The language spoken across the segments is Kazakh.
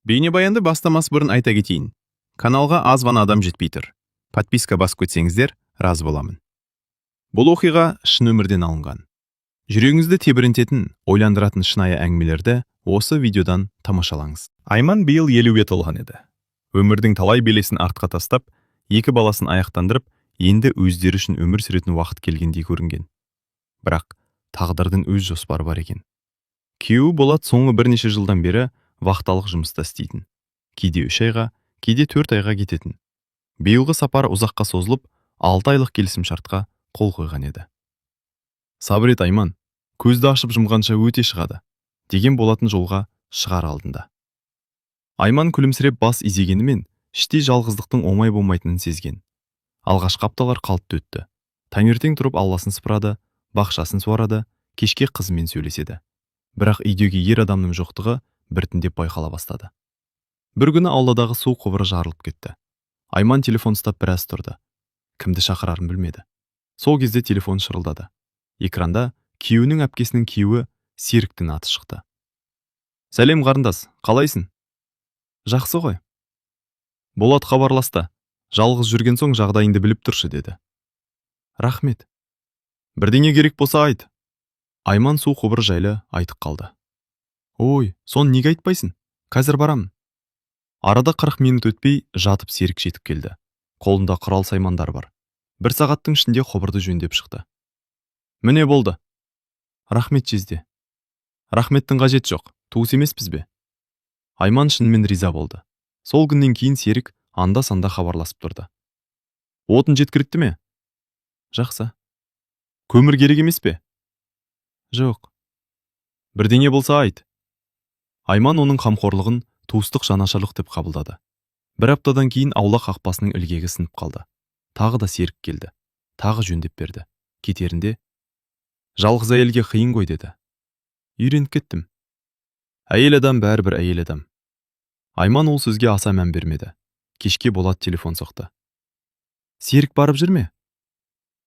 Бейнебаянды бастамас бұрын айта кетейін. Каналға аз ғана адам жетпей тұр. Подписка басып кетсеңіздер, разы боламын. Бұл оқиға шын өмірден алынған. Жүрегіңізді тебірентетін, ойландыратын шынайы әңгімелерді осы видеодан тамашалаңыз. Айман биыл 50-ге толған еді. Өмірдің талай белесін артқа тастап, 2 баласын аяқтандырып, енді өздері үшін өмір сүретін уақыт келгендей көрінген. Бірақ тағдырдың өз жоспары бар екен. Күйеуі Болат соңғы бірнеше жылдан бері вахталық жұмыста істейтін. Кейде 3 айға, кейде 4 айға кететін. Биылғы сапар ұзаққа созылып, 6 айлық келісімшартқа қол қойған еді. Сабыр ет, Айман, көзді ашып жұмғанша өте шығады, деген болатын жолға шығар алдында. Айман күлімсіреп бас изегенімен, іштей жалғыздықтың оңай болмайтынын сезген. Алғашқы апталар қалыпты өтті. Таңертең тұрып Алласын сыпырады, бақшасын суарады, кешке қызымен сөйлеседі. Бірақ үйдегі ер адамның жоқтығы біртіндеп байқала бастады. Бір күні ауладағы су құбыры жарылып кетті. Айман телефон ұстап біраз тұрды. Кімді шақырарын білмеді. Сол кезде телефон шырылдады. Экранда күйеуінің әпкесінің күйеуі Серіктің аты шықты. Сәлем қарындас, қалайсың? Жақсы ғой. Болат хабарласты. Жалғыз жүрген соң жағдайыңды біліп тұршы деді. Рахмет. Бірдеңе керек болса айт. Айман су құбыры жайлы айтып қалды. Ой, сон неге айтпайсың? Қазір барамын. Арада 40 минут өтпей жатып Серік жетіп келді. Қолында құрал саймандар бар. 1 сағаттың ішінде құбырды жөндеп шықты. Міне болды. Рахмет жезде. Рахметтің қажет жоқ, туыс емеспіз бе? Айман шынымен риза болды. Сол күннен кейін Серік анда-санда хабарласып тұрды. Отын жеткілікті ме? Жақсы. Көмір керек емес пе? Жоқ. Бірдеңе болса айт. Айман оның қамқорлығын туыстық жанашырлық деп қабылдады. 1 аптадан кейін аула қақпасының ілгегі сынып қалды. Тағы да Серік келді. Тағы жөндеп берді. Кетерінде, жалғыз әйелге қиын ғой деді. Үйреніп кеттім. Әйел адам бәрібір әйел адам. Айман ол сөзге аса мән бермеді. Кешке Болат телефон соқты. Серік барып жүр ме?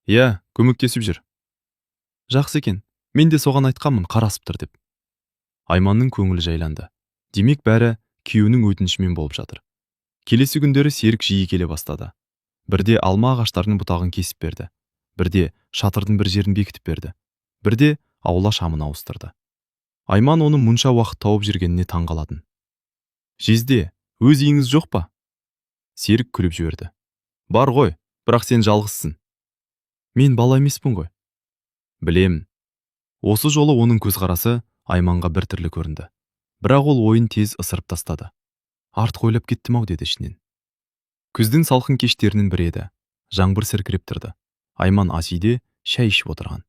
Иә, көмектесіп жүр. Жақсы екен. Мен де соған айтқанмын, қарасып тұр деп. Айманның көңілі жайланды. Демек бәрі күйеуінің өтінішімен болып жатыр. Келесі күндері Серік жиі келе бастады. Бірде алма ағаштарының бұтағын кесіп берді. Бірде шатырдың бір жерін бекітіп берді. Бірде аула шамын ауыстырды. Айман оны мұнша уақыт тауып жүргеніне таңғалатын. Жезде, өз үйіңіз жоқ па? Серік күліп жіберді. Бар ғой, бірақ сен жалғызсың. Мен бала емеспін ғой. Білем. Осы жолы оның көзқарасы Айманға бір түрлі көрінді. Бірақ ол ойын тез ысырып тастады. Артық ойлап кеттім-ау деді ішінен. Күздің салқын кештерінің бірі еді. Жаңбыр сіркіреп тұрды. Айман ас үйде шай ішіп отырған.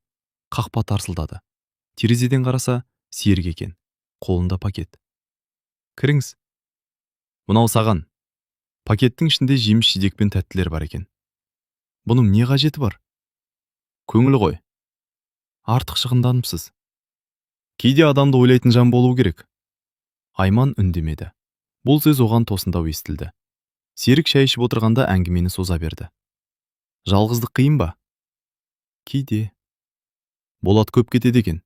Қақпа тарсылдады. Терезеден қараса, Серік екен. Қолында пакет. Кіріңіз. Мынау саған. Пакеттің ішінде жеміс-жидек пен тәттілер бар екен. Бұның не қажеті бар? Көңіл ғой. Артық шығынданыпсыз. Кейде адамды ойлайтын жан болу керек. Айман үндемеді. Бұл сөз оған тосындау естілді. Серік шай ішіп отырғанда әңгімені соза берді. Жалғыздық қиын ба? Кейде. Болат көп кетеді екен.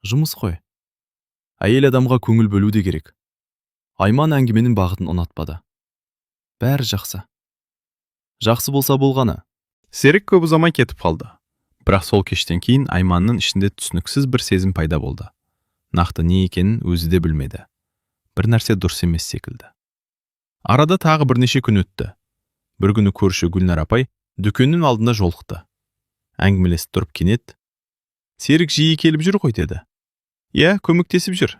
Жұмыс қой. Әйел адамға көңіл бөлу де керек. Айман әңгіменің бағытын ұнатпады. Бәрі жақсы. Жақсы болса болғаны. Серік көп ұзамай кетіп қалды. Бірақ сол кештен кейін Айманның ішінде түсініксіз бір сезім пайда болды. Нақты не екенін өзі де білмеді. Бір нәрсе дұрыс емес секілді. Арада тағы бірнеше күн өтті. Бір күні көрші Гүлнар апай дүкеннің алдында жолықты. Әңгімелесіп тұрып кенет, Серік жиі келіп жүр ғой деді. Иә, көмектесіп жүр.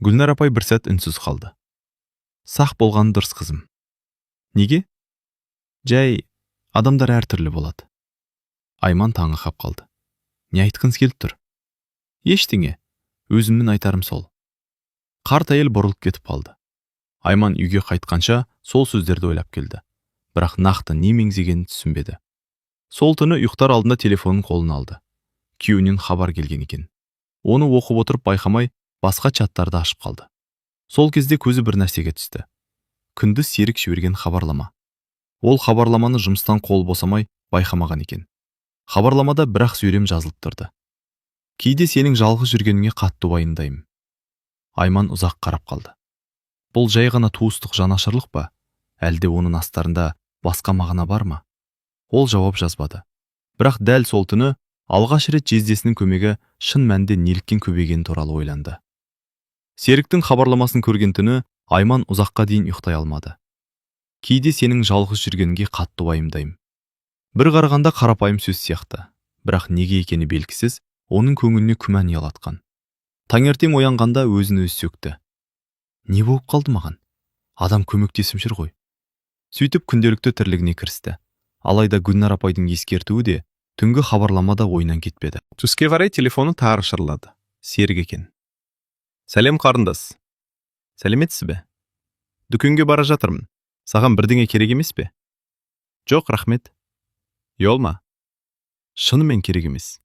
Гүлнар апай бір сәт үнсіз қалды. Сақ болған дұрыс қызым. Неге? Жай, адамдар әртүрлі болады. Айман таңырқап қалды. Не айтқыңыз келіп тұр? Ештеңе. Өзімнің айтарым сол. Қарт әйел бұрылып кетіп қалды. Айман үйге қайтқанша сол сөздерді ойлап келді. Бірақ нақты не меңзегенін түсінбеді. Сол түні ұйықтар алдында телефонын қолына алды. Күйеуінен хабар келген екен. Оны оқып отырып байқамай, басқа чаттарды ашып қалды. Сол кезде көзі бір нәрсеге түсті. Күндіз Серік жіберген хабарлама. Ол хабарламаны жұмыстан қол босамай байқамаған екен. Хабарламада бір-ақ сөйлем жазылып тұрды. Кейде сенің жалғыз жүргеніңе қатты уайымдаймын. Айман ұзақ қарап қалды. Бұл жай ғана туыстық жанашырлық па? Әлде оның астарында басқа мағына бар ма? Ол жауап жазбады. Бірақ дәл сол түні алғаш рет жездесінің көмегі шын мәнінде неліктен көбейгені туралы ойланды. Серіктің хабарламасын көрген түні Айман ұзаққа дейін ұйықтай алмады. Кейде сенің жалғыз жүргеніңе қатты уайымдаймын. Бір қарағанда қарапайым сөз сияқты, бірақ неге екені белгісіз, оның көңіліне күмән ұялатқан. Таңертең оянғанда өзін өзі сөкті. Не болып қалды маған? Адам көмектесіп жүр ғой. Сөйтіп күнделікті тірлігіне кірісті. Алайда Гүлнар апайдың ескертуі де түнгі хабарламада ойынан кетпеді. Түске қарай телефоны тағы шырылдады. Серік екен. Сәлем қарындас. Сәлеметсіз бе? Дүкенге бара жатырмын. Саған бірдеңе керек емес пе? Жоқ, рахмет. Йол ма? Шынымен керек емес.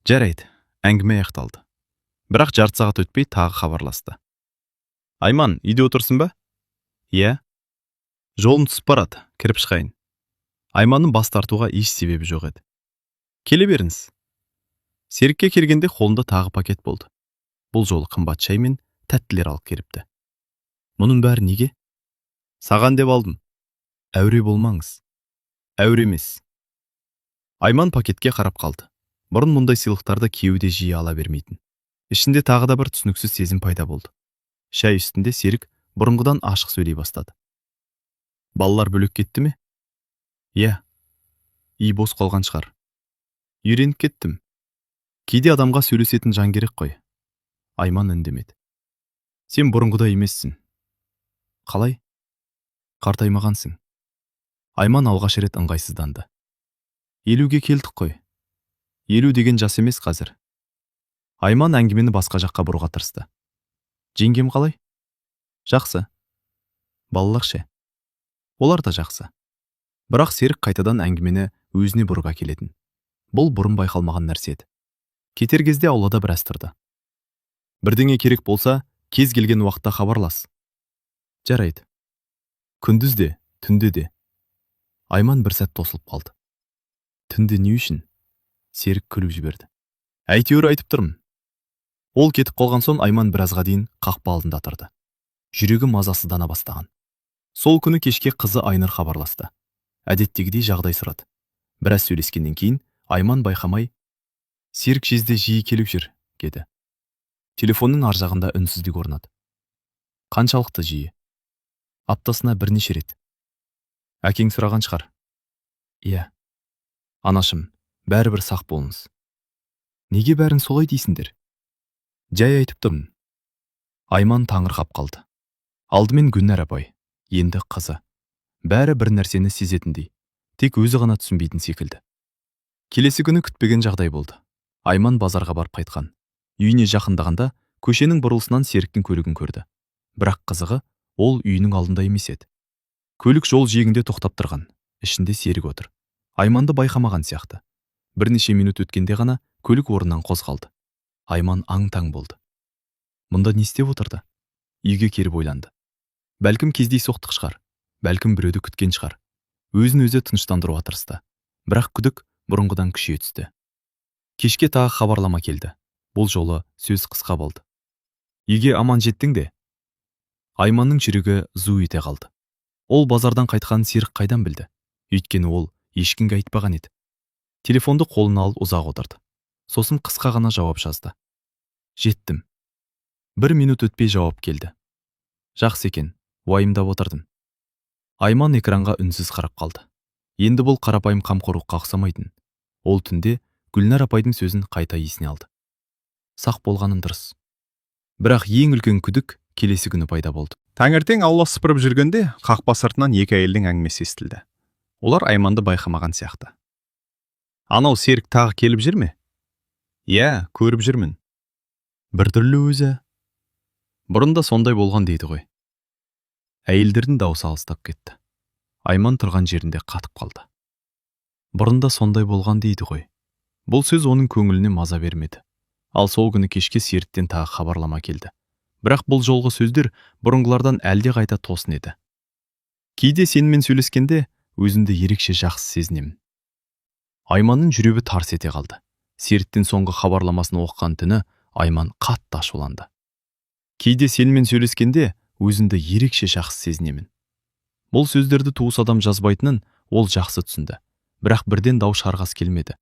Жарайды, әңгіме аяқталды. Бірақ жарты сағат өтпей тағы хабарласты. Айман, үйде отырсың ба? Иә. Жолым түсіп барады, кіріп шығайын. Айманның бас тартуға еш себебі жоқ еді. Келе беріңіз. Серікке келгенде қолында тағы пакет болды. Бұл жолы қымбат шай мен тәттілер алып келіпті. Мұның бәрі неге? Саған деп алдым. Әуре болмаңыз. Әуре емес. Айман пакетке қарап қалды. Бұрын мұндай сыйлықтарды күйеуі жиі ала бермейтін. Ішінде тағы да бір түсініксіз сезім пайда болды. Шай үстінде Серік бұрынғыдан ашық сөйлей бастады. Балалар бөлек кетті ме? Иә. Үй бос қалған шығар. Үйреніп кеттім. Кейде адамға сөйлесетін жан керек қой. Айман үндемеді. Сен бұрынғыдай емессің. Қалай? Қартаймағансың. Айман алғаш рет ыңғайсызданды. 50-ге келдік қой. 50 деген жас емес қазір. Айман әңгімені басқа жаққа бұруға тырысты. Жеңгем қалай? Жақсы. Балалар ше? Олар да жақсы. Бірақ Серік қайтадан әңгімені өзіне бұруға келетін. Бұл бұрын байқалмаған нәрсе еді. Кетер кезде аулада біраз тұрды. Бірдеңе керек болса, кез келген уақытта хабарлас. Жарайды. Күндіз де, түнде де. Айман бір сәт тосылып қалды. Түнде не үшін? Серік күліп жіберді. Әйтеуір айтып тұрмын. Ол кетіп қалған соң Айман біразға дейін қақпа алдында тұрды. Жүрегі мазасыздана бастаған. Сол күні кешке қызы Айнұр хабарласты. Әдеттегідей жағдай сұрады. Біраз сөйлескеннен кейін Айман байқамай, Серік жезде жиі келіп жүр, деді. Телефонның ар жағында үнсіздік орнады. Қаншалықты жиі? Аптасына бірнеше рет. Әкең сұраған шығар. Иә. Анашым, бәрібір сақ болыңыз. Неге бәрін солай дейсіңдер? Жай айтып тұрмын. Айман таңырқап қалды. Алдымен Гүлнар апай, енді қызы. Бәрі бір нәрсені сезетіндей, тек өзі ғана түсінбейтін секілді. Келесі күні күтпеген жағдай болды. Айман базарға барып қайтқан. Үйіне жақындағанда көшенің бұрылысынан Серіктің көлігін көрді. Бірақ қызығы, ол үйінің алдында емес еді. Көлік жол жиегінде тоқтап тұрған. Ішінде Серік отыр. Айманды байқамаған сияқты. Бірнеше минут өткенде ғана көлік орнынан қозғалды. Айман аң-таң болды. Мұнда не істеп отырды? Үйге келіп ойланды. Бәлкім кездейсоқтық шығар. Бәлкім біреуді күткен шығар. Өзін өзі тыныштандыруға тырысты. Бірақ күдік бұрынғыдан күшейе түсті. Кешке тағы хабарлама келді. Бұл жолы сөз қысқа болды. Үйге аман жеттің де? Айманның жүрегі зу ете қалды. Ол базардан қайтқан Серік қайдан білді? Өйткені ол ешкімге айтпаған еді. Телефонды қолына алып ұзақ отырды. Сосын қысқа ғана жауап жазды. Жеттім. 1 минут өтпей жауап келді. Жақсы екен, уайымдап отырдым. Айман экранға үнсіз қарап қалды. Енді бұл қарапайым қамқорлыққа ұқсамайтын. Ол түнде Гүлнар апайдың сөзін қайта есіне алды. Сақ болғаның дұрыс. Бірақ ең үлкен күдік келесі күні пайда болды. Таңертең аула сыпырып жүргенде қақпа сыртынан екі әйелдің әңгімесі естілді. Олар Айманды байқамаған сияқты. Анау Серік тағы келіп жүр ме? Иә, көріп жүрмін. Біртүрлі өзі. Бұрында сондай болған дейді ғой. Әйелдердің дауысы алыстап кетті. Айман тұрған жерінде қатып қалды. Бұрында сондай болған дейді ғой. Бұл сөз оның көңіліне маза бермеді. Ал сол күні кешке Серіктен тағы хабарлама келді. Бірақ бұл жолғы сөздер бұрынғылардан әлде қайта тосын еді. Кейде сенімен сөйлескенде өзімді ерекше жақсы сезінемін. Айманның жүрегі тарс ете қалды. Серіктен соңғы хабарламасын оқыған түні Айман қатты ашуланды. Кейде сенімен сөйлескенде өзінді ерекше жақсы сезінемін. Бұл сөздерді туыс адам жазбайтынын ол жақсы түсінді. Бірақ бірден дау шығарғысы келмеді.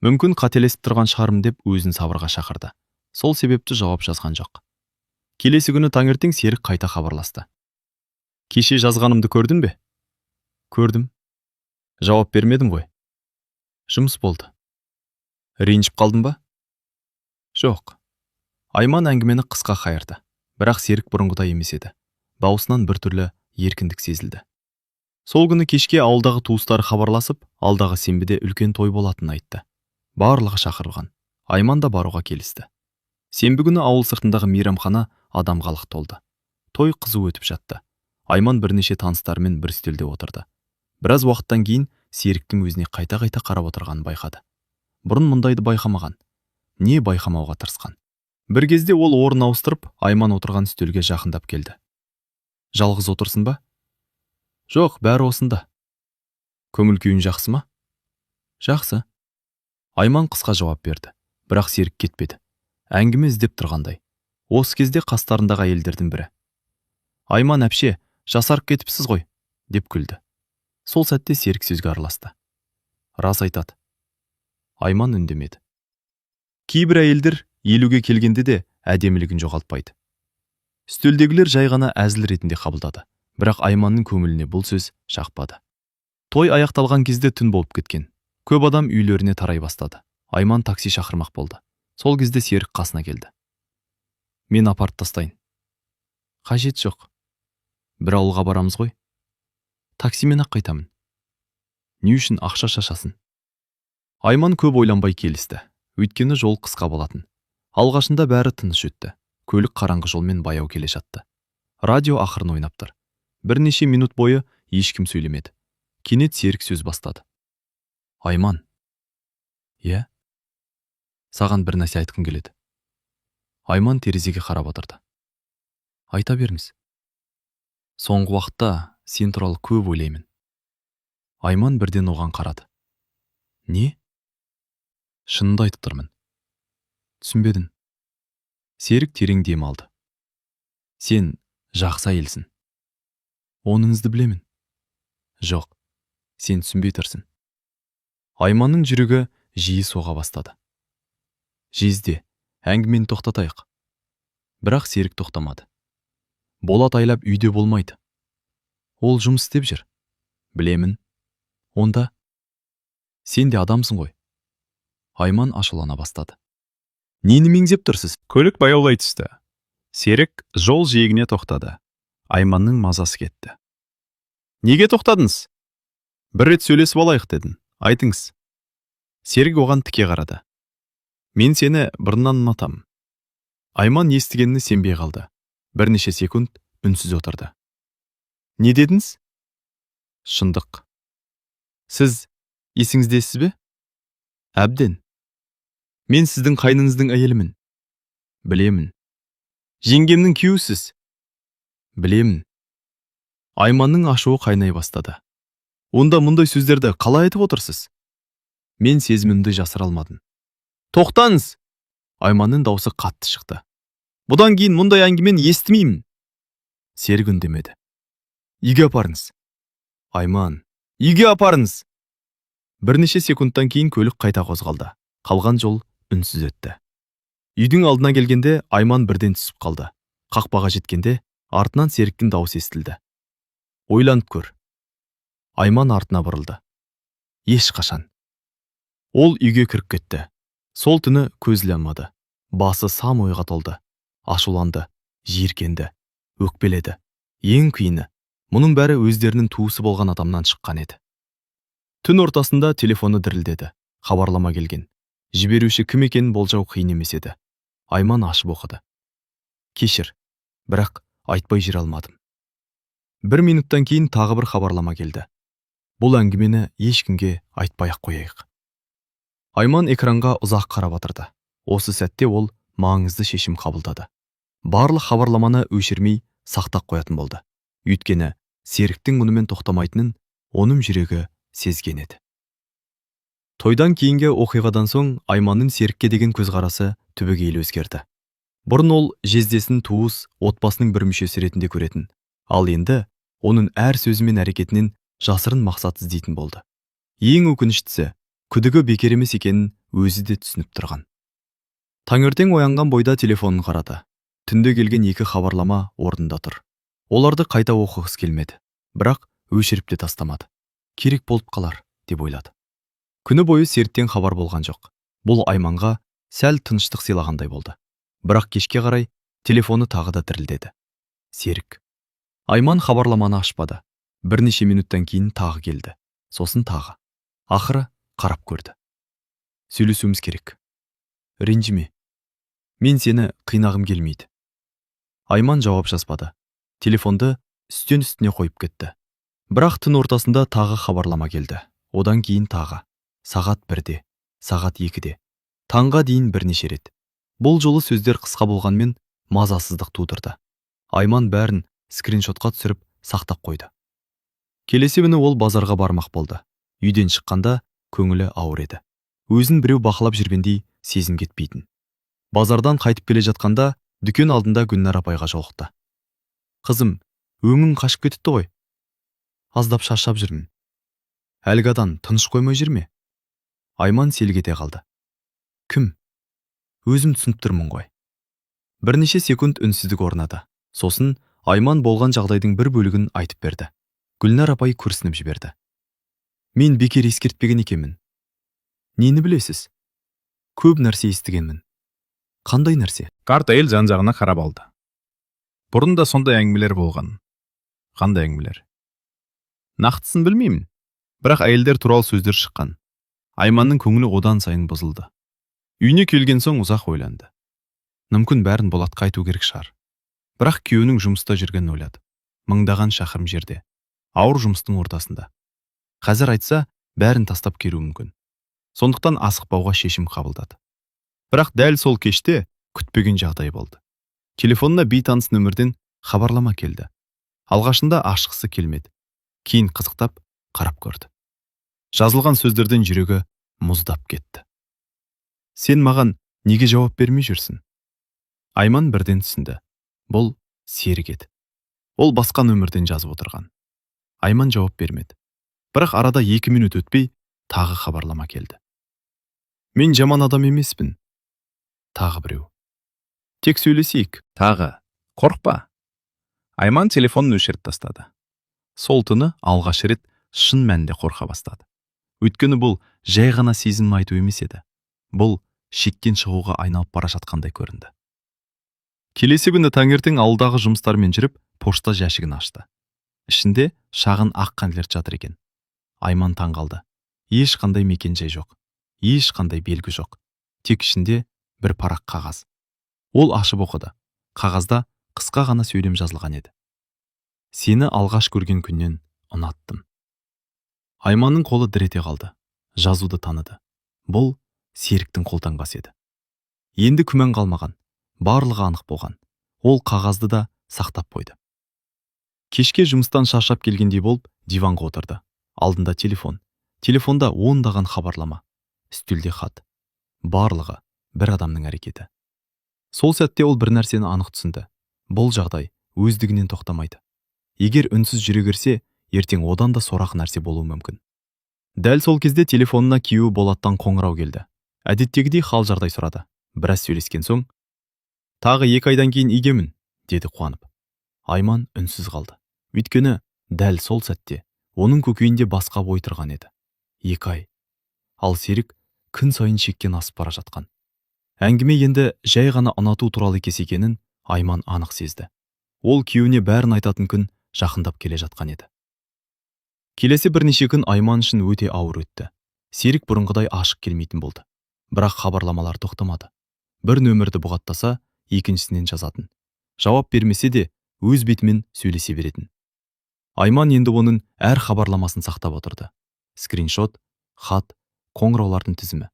Мүмкін қателесіп тұрған шығармын деп өзін сабырға шақырды. Сол себепті жауап жазған жоқ. Келесі күні таңертең Серік қайта хабарласты. Кеше жазғанымды көрдің бе? Көрдім. Жауап бермедің ғой. Жұмыс болды. Ренжіп қалдың ба? Жоқ. Айман әңгімені қысқа қайырды. Бірақ Серік бұрынғыдай емес еді. Даусынан біртүрлі еркіндік сезілді. Сол күні кешке ауылдағы туыстары хабарласып, алдағы сенбіде үлкен той болатынын айтты. Барлығы шақырылған. Айман да баруға келісті. Сенбі күні ауыл сыртындағы мейрамхана адамға лық толды. Той қызу өтіп жатты. Айман бірнеше таныстарымен бір үстелде отырды. Біраз уақыттан кейін Серіктің өзіне қайта-қайта қарап отырғанын байқады. Бұрын мұндайды байқамаған. Не байқамауға тырысқан. Бір кезде ол орын ауыстырып, Айман отырған үстелге жақындап келді. Жалғыз отырсын ба? Жоқ, бәрі осында. Көңіл күйің жақсы ма? Жақсы. Айман қысқа жауап берді. Бірақ Серік кетпеді. Әңгіме іздеп тұрғандай. Осы кезде қастарындағы әйелдердің бірі. Айман әпше, жасарып кетіпсіз ғой, деп күлді. Сол сәтте Серік сөзге араласты. Рас айтады. Айман үндемеді. Кейбір әйелдер 50-ге келгенде де әдемілігін жоғалтпайды. Үстелдегілер жай ғана әзіл ретінде қабылдады. Бірақ Айманның көңіліне бұл сөз жақпады. Той аяқталған кезде түн болып кеткен. Көп адам үйлеріне тарай бастады. Айман такси шақырмақ болды. Сол кезде Серік қасына келді. Мен апарып тастайын. Қажет жоқ. Бір ауылға барамыз ғой. Таксимен ақ қайтамын. Не үшін ақша шашасын? Айман көп ойланбай келісті. Өйткені жол қысқа болатын. Алғашында бәрі тыныш өтті. Көлік қараңғы жолмен баяу келе жатты. Радио ақырын ойнап тұр. Бірнеше минут бойы ешкім сөйлемеді. Кенет Серік сөз бастады. Айман. Иә? Саған бір нәрсе айтқым келеді. Айман терезеге қарап отырды. Айта беріңіз. Соңғы уақытта сен туралы көп ойлаймын. Айман бірден оған қарады. Не? Шынымды айтып тұрмын. Түсінбедім. Серік терең дем алды. Сен жақсы әйелсің. Оныңызды білемін. Жоқ, сен түсінбей тұрсың. Айманның жүрегі жиі соға бастады. Жезде, әңгімені тоқтатайық. Бірақ Серік тоқтамады. Болат айлап үйде болмайды. Ол жұмыс істеп жүр. Білемін. Онда сен де адамсың ғой. Айман ашулана бастады. Нені меңзеп тұрсыз? Көлік баяулай түсті. Серік жол жиегіне тоқтады. Айманның мазасы кетті. Неге тоқтадыңыз? Бір рет сөйлесіп алайық дедім. Айтыңыз. Серік оған тіке қарады. Мен сені бұрыннан ұнатамын. Айман естігеніне сенбей қалды. Бірнеше секунд үнсіз отырды. Не дедіңіз? Шындық. Сіз есіңіздесіз бе? Әбден. Мен сіздің қайныңыздың әйелімін. Білемін. Жеңгемнің күйеусіз. Білемін. Айманның ашуы қайнай бастады. Онда мұндай сөздерді қалай айтып отырсыз? Мен сезімімді жасыра алмадым. Тоқтаңыз! Айманның даусы қатты шықты. Бұдан кейін мұндай әңгімені естімеймін. Серік үндемеді. Үйге апарыңыз. Айман, үйге апарыңыз. Бірнеше секундтан кейін көлік қайта қозғалды. Қалған жол үнсіз өтті. Үйдің алдына келгенде Айман бірден түсіп қалды. Қақпаға жеткенде артынан Серіктің даусы естілді. Ойланып көр. Айман артына бұрылды. Ешқашан. Ол үйге кіріп кетті. Сол түні көз іле. Басы сан ойға толды. Ашуланды, жиіркенді, өкпеледі. Ең қиыны, мұның бәрі өздерінің туысы болған адамнан шыққан еді. Түн ортасында телефоны дірілдеді. Хабарлама келген. Жіберуші кім екенін болжау қиын емес еді. Айман ашып оқыды. Кешір, бірақ айтпай жүре алмадым. Бір минуттан кейін тағы бір хабарлама келді. Бұл әңгімені ешкімге айтпай-ақ қояйық. Айман экранға ұзақ қарап отырды. Осы сәтте ол маңызды шешім қабылдады. Барлық хабарламаны өшірмей сақтап қоятын болды. Өйткені Серіктің мұнымен тоқтамайтынын оның жүрегі сезген еді. Тойдан кейінгі оқиғадан соң Айманның Серікке деген көзқарасы түбегейлі өзгерді. Бұрын ол жездесін туыс, отбасының бір мүшесі ретінде көретін, ал енді оның әр сөзі мен әрекетінен жасырын мақсат іздейтін болды. Ең өкініштісі, күдігі бекер емес екенін өзі де түсініп тұрған. Таңертең оянған бойда телефонын қарады. Түнде келген 2 хабарлама орнында тұр. Оларды қайта оқығысы келмеді, бірақ өшіріп те тастамады. Керек болып қалар, деп ойлады. Күні бойы Серіктен хабар болған жоқ. Бұл Айманға сәл тыныштық сыйлағандай болды. Бірақ кешке қарай телефоны тағы да дірілдеді. Серік. Айман хабарламаны ашпады. Бірнеше минуттан кейін тағы келді. Сосын тағы. Ақыры қарап көрді. Сөйлесуіміз керек. Ренжіме. Мен сені қинағым келмейді. Айман жауап жазбады. Телефонды үстен үстіне қойып кетті. Бірақ түн ортасында тағы хабарлама келді. Одан кейін тағы. Сағат 1-де, сағат 2-де. Таңға дейін бірнеше рет. Бұл жолы сөздер қысқа болғанмен мазасыздық тудырды. Айман бәрін скриншотқа түсіріп сақтап қойды. Келесі күні ол базарға бармақ болды. Үйден шыққанда көңілі ауыр еді. Өзін біреу бақылап жүргендей сезім кетпейтін. Базардан қайтып келе жатқанда дүкен алдында Гүлнар апайға жолықты. Қызым, өңің қашып кетіпті ғой. Аздап шаршап жүрмін. Әлгадан тыныш қоймай жүрме? Айман селк ете қалды. Кім? Өзім түсініп тұрмын ғой. Бірнеше секунд үнсіздік орнады. Сосын Айман болған жағдайдың бір бөлігін айтып берді. Гүлнар апай күрсініп жіберді. Мен бекер ескертпеген екенмін. Нені білесіз? Көп нәрсе естігенмін. Қандай нәрсе? Қарт әйел жан-жағына қарап алды. Бұрын да сондай әңгімелер болған. Қандай әңгімелер? Нақтысын білмеймін. Бірақ әйелдер туралы сөздер шыққан. Айманның көңілі одан сайын бұзылды. Үйіне келген соң ұзақ ойланды. Мүмкін бәрін Болатқа айту керек шығар. Бірақ күйеуінің жұмыста жүргенін ойлады. Мыңдаған шақырым жерде, ауыр жұмыстың ортасында. Қазір айтса, бәрін тастап келуі мүмкін. Сондықтан асықпауға шешім қабылдады. Бірақ дәл сол кеште күтпеген жағдай болды. Телефонына бейтаныс нөмірден хабарлама келді. Алғашында ашқысы келмеді. Кейін қызықтап қарап көрді. Жазылған сөздерден жүрегі мұздап кетті. Сен маған неге жауап бермей жүрсің? Айман бірден түсінді. Бұл Серік еді. Ол басқа нөмірден жазып отырған. Айман жауап бермеді. Бірақ арада 2 минут өтпей тағы хабарлама келді. Мен жаман адам емеспін. Тағы біреу. Тек сөйлесейік. Тағы. Қорқпа. Айман телефонын өшіріп тастады. Сол түні алғаш рет шын мәнінде қорқа бастады. Өйткені бұл жай ғана сезім айту емес еді. Бұл шектен шығуға айналып бара жатқандай көрінді. Келесі күні таңертең ауылдағы жұмыстармен жүріп, пошта жәшігін ашты. Ішінде шағын ақ конверт жатыр екен. Айман таңғалды. Ешқандай мекен-жай жоқ. Ешқандай белгі жоқ. Тек ішінде бір парақ қағаз. Ол ашып оқыды. Қағазда қысқа ғана сөйлем жазылған еді. Сені алғаш көрген күннен ұнаттым. Айманның қолы дір ете қалды. Жазуды таныды. Бұл Серіктің қолтаңбасы еді. Енді күмән қалмаған. Барлығы анық болған. Ол қағазды да сақтап қойды. Кешке жұмыстан шаршап келгендей болып диванға отырды. Алдында телефон. Телефонда 10-даған хабарлама. Үстелде хат. Барлығы бір адамның әрекеті. Сол сәтте ол бір нәрсені анық түсінді. Бұл жағдай өздігінен тоқтамайды. Егер үнсіз жүре берсе, ертең одан да сорақ нәрсе болуы мүмкін. Дәл сол кезде телефонына күйеуі Болаттан қоңырау келді. Әдеттегідей хал жағдай сұрады. Біраз сөйлескен соң, тағы 2 айдан кейін үйгемін, деді қуанып. Айман үнсіз қалды. Өйткені дәл сол сәтте оның көкейінде басқа ой тұрған еді. 2 ай. Ал Серік күн сайын шектен асып бара жатқан. Әңгіме енді жай ғана ұнату туралы емес екенін Айман анық сезді. Ол күйеуіне бәрін айтатын күн жақындап келе жатқан еді. Келесі бірнеше күн Айман үшін өте ауыр өтті. Серік бұрынғыдай ашық келмейтін болды. Бірақ хабарламалар тоқтамады. Бір нөмірді бұғаттаса, екіншісінен жазатын. Жауап бермесе де өз бетімен сөйлесе беретін. Айман енді оның әр хабарламасын сақтап отырды. Скриншот, хат, қоңыраулардың тізімі.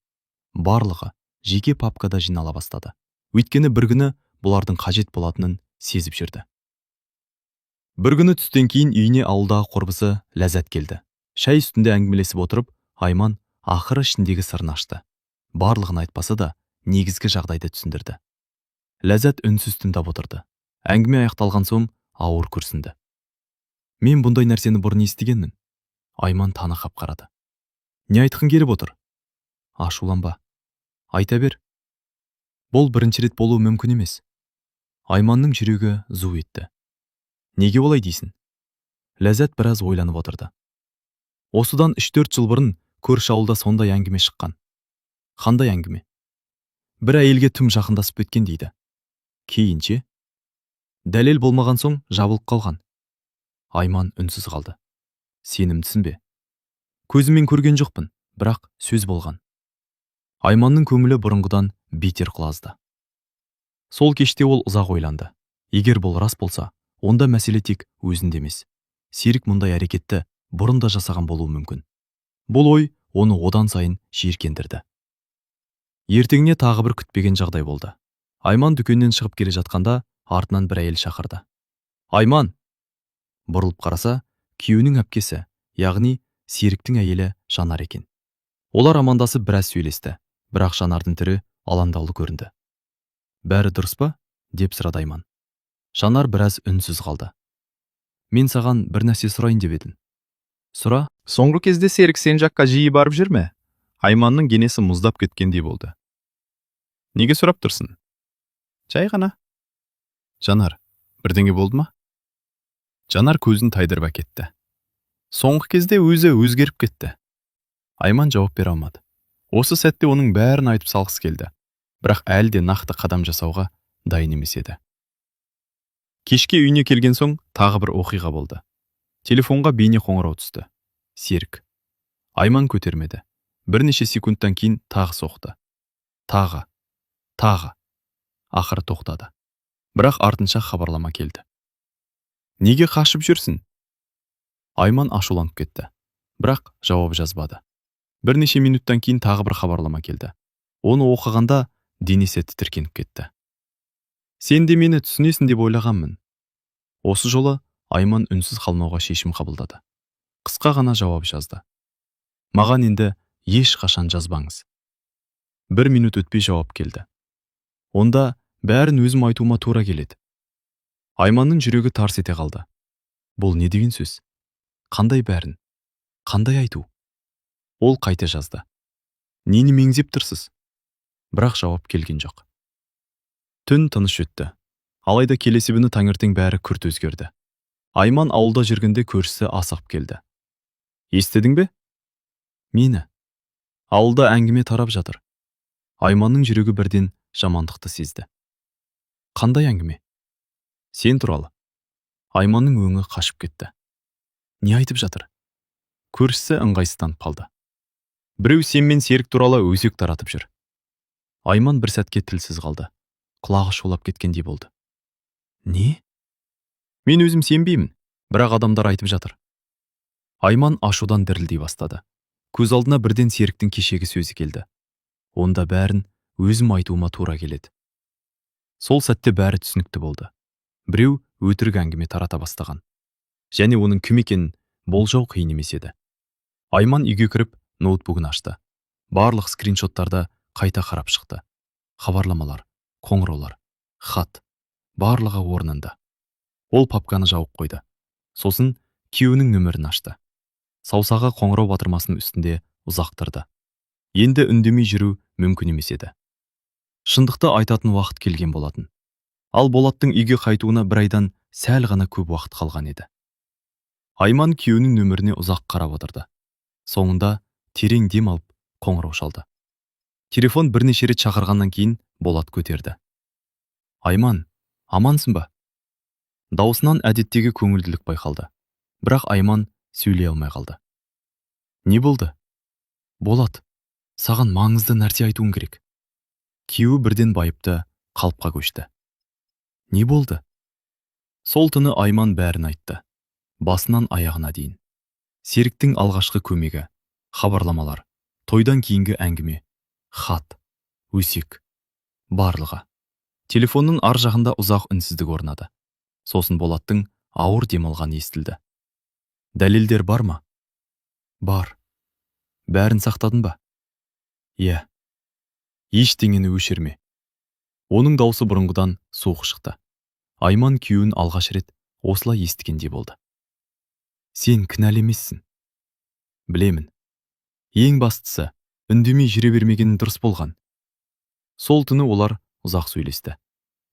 Барлығы жеке папкада жинала бастады. Өйткені бір күні бұлардың қажет болатынын сезіп жүрді. Бір күні түстен кейін үйіне ауылдағы құрбысы Ләззат келді. Шай үстінде әңгімелесіп отырып, Айман ақыры ішіндегі сырын ашты. Барлығын айтпаса да, негізгі жағдайды түсіндірді. Ләззат үнсіз тыңдап отырды. Әңгіме аяқталған соң ауыр күрсінді. Мен бұндай нәрсені бұрын естігенмін. Айман танығып қарады. Не айтқың келіп отыр? Ашуланба. Айта бер. Бұл бірінші рет болуы мүмкін емес. Айманның жүрегі зу етті. Неге олай дейсің? Ләззат біраз ойланып отырды. Осыдан 3-4 жыл бұрын көрші ауылда сондай әңгіме шыққан. Қандай әңгіме? Бір әйелге тым жақындасып кеткен дейді. Кейінше? Дәлел болмаған соң жабылып қалған. Айман үнсіз қалды. Сенімдісің бе? Көзіммен көрген жоқпын, бірақ сөз болған. Айманның көңілі бұрынғыдан бетер құлазды. Сол кеште ол ұзақ ойланды. Егер бұл рас болса, онда мәселе тек өзінде емес. Серік мұндай әрекетті бұрын да жасаған болуы мүмкін. Бұл ой оны одан сайын жиіркендірді. Ертеңіне тағы бір күтпеген жағдай болды. Айман дүкеннен шығып келе жатқанда артынан бір әйел шақырды. Айман! Бұрылып қараса, күйеуінің әпкесі, яғни Серіктің әйелі Жанар екен. Олар амандасып біраз сөйлесті, бірақ Жанардың түрі алаңдаулы көрінді. Бәрі дұрыс па? Деп сұрады Айман. Жанар біраз үнсіз қалды. Мен саған бір нәрсе сұрайын деп едім. Сұра. Соңғы кезде Серік сен жаққа жиі барып жүр ме? Айманның денесі мұздап кеткендей болды. Неге сұрап тұрсың? Жай ғана. Жанар, бірдеңе болды ма? Жанар көзін тайдырып әкетті. Соңғы кезде өзі өзгеріп кетті. Айман жауап бере алмады. Осы сәтте оның бәрін айтып салғысы келді. Бірақ әлі де нақты қадам жасауға дайын емес еді. Кешке үйіне келген соң тағы бір оқиға болды. Телефонға бейне қоңырау түсті. Серік. Айман көтермеді. Бірнеше секундтан кейін тағы соқты. Тағы. Ақыры тоқтады. Бірақ артынша хабарлама келді. Неге қашып жүрсің? Айман ашуланып кетті. Бірақ жауап жазбады. Бірнеше минуттан кейін тағы бір хабарлама келді. Оны оқығанда денесі тітіркеніп кетті. Сен де мені түсінесің деп ойлағанмын. Осы жолы Айман үнсіз қалмауға шешім қабылдады. Қысқа ғана жауап жазды. Маған енді еш қашан жазбаңыз. 1 минут өтпей жауап келді. Онда бәрін өзім айтуыма тура келеді. Айманның жүрегі тарс ете қалды. Бұл не деген сөз? Қандай бәрін? Қандай айту? Ол қайта жазды. Нені меңзеп тұрсыз? Бірақ жауап келген жоқ. Түн тыныш өтті. Алайда келесі күні таңертең бәрі күрт өзгерді. Айман ауылда жүргенде көршісі асығып келді. Естідің бе? Мені. Ауылда әңгіме тарап жатыр. Айманның жүрегі бірден жамандықты сезді. Қандай әңгіме? Сен туралы. Айманның өңі қашып кетті. Не айтып жатыр? Көршісі ыңғайсызданып қалды. Біреу сен мен Серік туралы өсек таратып жүр. Айман бір сәтке тілсіз қалды. Құлағы шулап кеткендей болды. Не? Мен өзім сенбеймін, бірақ адамдар айтып жатыр. Айман ашудан дірілдей бастады. Көз алдына бірден Серіктің кешегі сөзі келді. Онда бәрін өзім айтуыма тура келеді. Сол сәтте бәрі түсінікті болды. Біреу өтірік әңгіме тарата бастаған. Және оның кім екенін болжау қиын емес еді. Айман үйге кіріп ноутбугын ашты. Барлық скриншоттарды қайта қарап шықты. Хабарламалар, қоңыраулар, хат, барлығы орнында. Ол папканы жауып қойды. Сосын күйеуінің нөмірін ашты. Саусағы қоңырау батырмасының үстінде ұзақ тұрды. Енді үндемей жүру мүмкін емес еді. Шындықты айтатын уақыт келген болатын. Ал Болаттың үйге қайтуына бір айдан сәл ғана көп уақыт қалған еді. Айман күйеуінің нөміріне ұзақ қарап отырды. Соңында терең дем алып қоңырау шалды. Телефон бірнеше рет шақырғаннан кейін Болат көтерді. Айман, амансың ба? Даусынан әдеттегі көңілділік байқалды. Бірақ Айман сөйлей алмай қалды. Не болды? Болат, саған маңызды нәрсе айтуым керек. Күйеуі бірден байыпты, қалыпқа көшті. Не болды? Сол түні Айман бәрін айтты. Басынан аяғына дейін. Серіктің алғашқы көмегі, хабарламалар, тойдан кейінгі әңгіме, хат, өсек, барлығы. Телефонның ар жағында ұзақ үнсіздік орнады. Сосын Болаттың ауыр демалған естілді. Дәлелдер бар ма? Бар. Бәрін сақтадың ба? Иә. Ештеңені өшірме. Оның даусы бұрынғыдан суық шықты. Айман күйеуін алғаш рет осылай естігендей болды. Сен кінәлі емессің. Білемін. Ең бастысы, үндемей жүре бермегенің дұрыс болған. Сол түні олар ұзақ сөйлесті.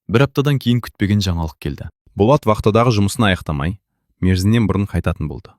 Бір аптадан кейін күтпеген жаңалық келді. Болат вахтадағы жұмысын аяқтамай, мерзімнен бұрын қайтатын болды.